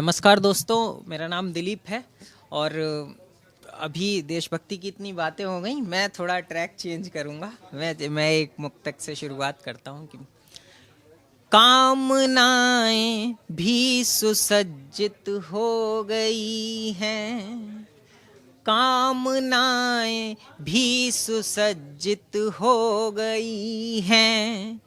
नमस्कार दोस्तों, मेरा नाम दिलीप है और अभी देशभक्ति की इतनी बातें हो गई, मैं थोड़ा ट्रैक चेंज करूंगा। मैं एक मुक्तक से शुरुआत करता हूं कि कामनाएं भी सुसज्जित हो गई हैं, कामनाएं भी सुसज्जित हो गई हैं,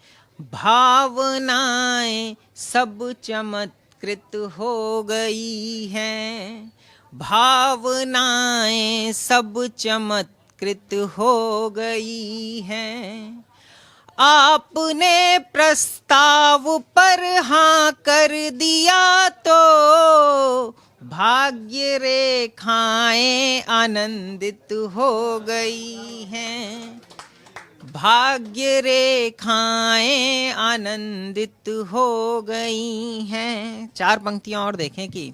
भावनाएं सब चमत्कृत हो गई हैं, भावनाएं सब चमत्कृत हो गई हैं। आपने प्रस्ताव पर हाँ कर दिया तो भाग्य रेखाएं आनंदित हो गई हैं, भाग्य रेखाएं आनंदित हो गई हैं। 4 पंक्तियां और देखें कि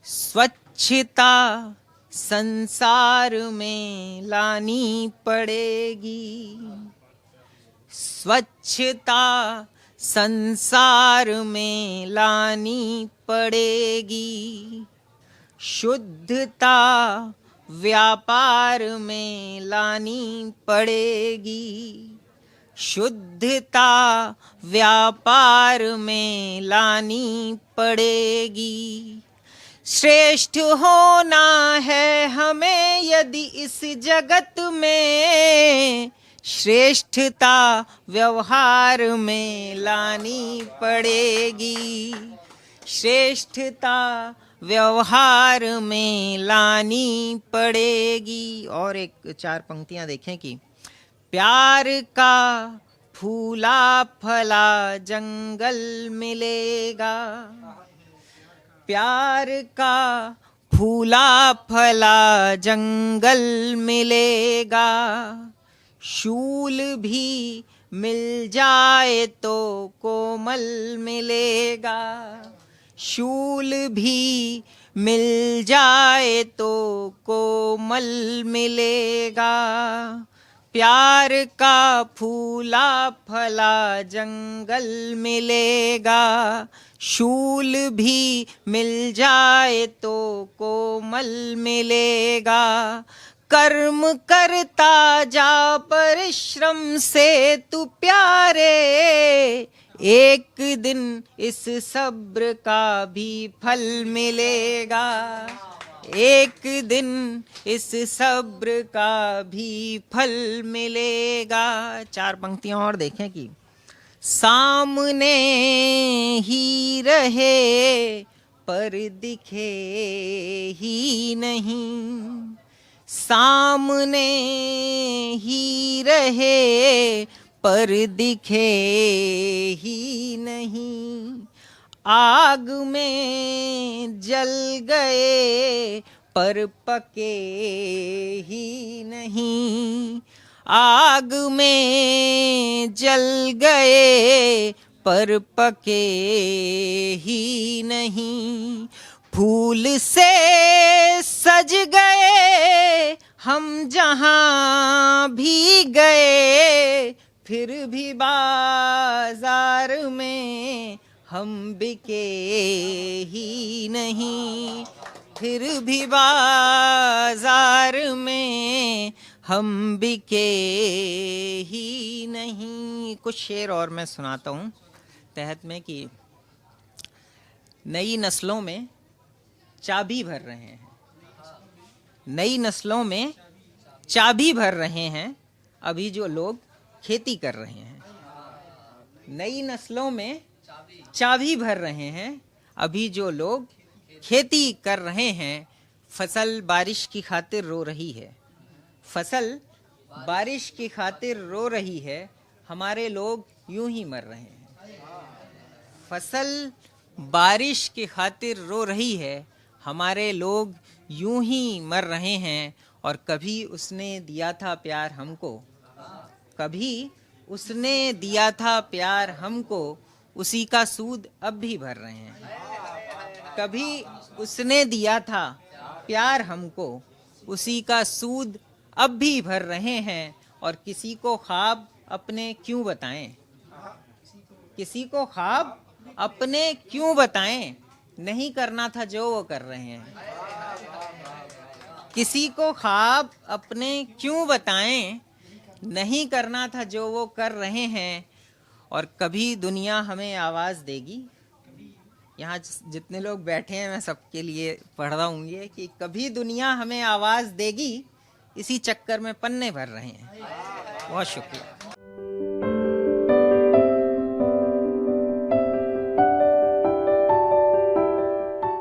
स्वच्छता संसार में लानी पड़ेगी, स्वच्छता संसार में लानी पड़ेगी, शुद्धता व्यापार में लानी पड़ेगी, शुद्धता व्यापार में लानी पड़ेगी। श्रेष्ठ होना है हमें यदि इस जगत में, श्रेष्ठता व्यवहार में लानी पड़ेगी, श्रेष्ठता व्यवहार में लानी पड़ेगी। और एक 4 पंक्तियां देखें कि प्यार का फूला फला जंगल मिलेगा, प्यार का फूला फला जंगल मिलेगा, शूल भी मिल जाए तो कोमल मिलेगा, शूल भी मिल जाए तो कोमल मिलेगा, प्यार का फूला फला जंगल मिलेगा, शूल भी मिल जाए तो कोमल मिलेगा, कर्म करता जा परिश्रम से तू प्यारे, एक दिन इस सब्र का भी फल मिलेगा, एक दिन इस सब्र का भी फल मिलेगा। 4 पंक्तियां और देखें कि सामने ही रहे पर दिखे ही नहीं, सामने ही रहे पर दिखे ही नहीं, आग में जल गए पर पके ही नहीं, आग में जल गए पर पके ही नहीं, फूल से सज गए हम जहाँ भी गए, फिर भी बाजार में हम बिके ही नहीं, फिर भी बाजार में हम बिके ही नहीं। कुछ शेर और मैं सुनाता हूँ तहत में कि नई नस्लों में चाबी भर रहे हैं, नई नस्लों में चाबी भर रहे हैं अभी जो लोग खेती कर रहे हैं, नई नस्लों में चाबी भर रहे हैं अभी जो लोग खेती कर रहे हैं। फसल बारिश की खातिर रो रही है, फसल बारिश की खातिर रो रही है, हमारे लोग यूं ही मर रहे हैं, फसल बारिश की खातिर रो रही है, हमारे लोग यूं ही मर रहे हैं। और कभी उसने दिया था प्यार हमको, कभी उसने दिया था प्यार हमको, उसी का सूद अब भी भर रहे हैं, कभी उसने दिया था प्यार हमको, उसी का सूद अब भी भर रहे हैं। और किसी को ख्वाब अपने क्यों बताएं, किसी को ख्वाब अपने क्यों बताएं, नहीं करना था जो वो कर रहे हैं। किसी को ख्वाब अपने क्यों बताएं, नहीं करना था जो वो कर रहे हैं। और कभी दुनिया हमें आवाज़ देगी। यहाँ जितने लोग बैठे हैं मैं सबके लिए पढ़ रहा हूँ ये कि कभी दुनिया हमें आवाज़ देगी, इसी चक्कर में पन्ने भर रहे हैं। बहुत शुक्रिया।